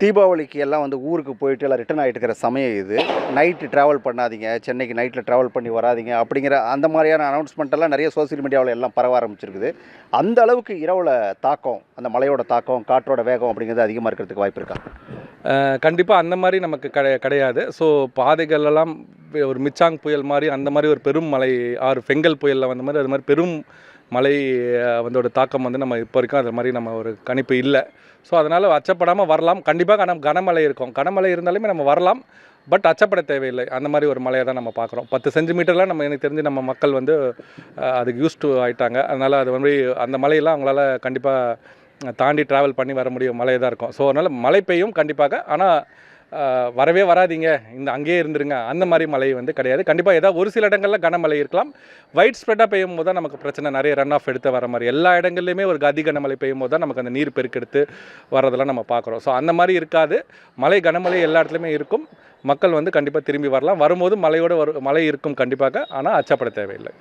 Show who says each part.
Speaker 1: தீபாவளிக்கு எல்லாம் வந்து ஊருக்கு போயிட்டு எல்லாம் ரிட்டர்ன் ஆகிட்டு இருக்கிற சமயம் இது. நைட்டு ட்ராவல் பண்ணாதீங்க, சென்னைக்கு நைட்டில் ட்ராவல் பண்ணி வராதீங்க அப்படிங்கிற அந்த மாதிரியான அனௌன்ஸ்மெண்ட் எல்லாம் நிறைய சோசியல் மீடியாவில் எல்லாம் பரவ ஆரம்பிச்சிருக்குது. அந்த அளவுக்கு இரவில் தாக்கம், அந்த மழையோட தாக்கம், காற்றோட வேகம் அப்படிங்கிறது அதிகமாக இருக்கிறதுக்கு வாய்ப்பு இருக்கா?
Speaker 2: கண்டிப்பாக அந்த மாதிரி நமக்கு கிடையாது. ஸோ பாதைகளெல்லாம் ஒரு மிச்சாங் புயல் மாதிரி அந்த மாதிரி ஒரு பெரும் மழை, ஆறு பெங்கல் புயலில் வந்த மாதிரி அது மாதிரி பெரும் மழை வந்தோட தாக்கம் வந்து நம்ம இப்போ வரைக்கும் அது மாதிரி நம்ம ஒரு கணிப்பு இல்லை. ஸோ அதனால் அச்சப்படாமல் வரலாம். கண்டிப்பாக கனமழை இருக்கும். கனமழை இருந்தாலுமே நம்ம வரலாம். பட் அச்சப்பட தேவையில்லை. அந்த மாதிரி ஒரு மழையை தான் நம்ம பார்க்குறோம். 10 சென்டிமீட்டர்லாம் நம்ம எனக்கு தெரிஞ்சு நம்ம மக்கள் வந்து அதுக்கு யூஸ் டு ஆகிட்டாங்க. அதனால் அது வந்து அந்த மழையெல்லாம் அவங்களால கண்டிப்பாக தாண்டி ட்ராவல் பண்ணி வர முடியும் மழை தான் இருக்கும். ஸோ அதனால் மழை பெய்யும் கண்டிப்பாக. ஆனால் வரவே வராதிங்க, இந்த அங்கேயே இருந்துருங்க, அந்த மாதிரி மழை வந்து கிடையாது. கண்டிப்பாக ஏதாவது ஒரு சில இடங்களில் கனமழை இருக்கலாம். வைட் ஸ்ப்ரெட்டாக பெய்யும் போது தான் நமக்கு பிரச்சனை, நிறைய ரன் ஆஃப் எடுத்து வர மாதிரி. எல்லா இடங்கள்லையுமே ஒரு அதி கனமழை பெய்யும் போது தான் நமக்கு அந்த நீர் பெருக்கெடுத்து வரதெல்லாம் நம்ம பார்க்குறோம். ஸோ அந்த மாதிரி இருக்காது. கனமழை எல்லா இடத்துலையுமே இருக்கும். மக்கள் வந்து கண்டிப்பாக திரும்பி வரலாம். வரும்போது மழை இருக்கும் கண்டிப்பாக. ஆனால் அச்சப்பட தேவையில்லை.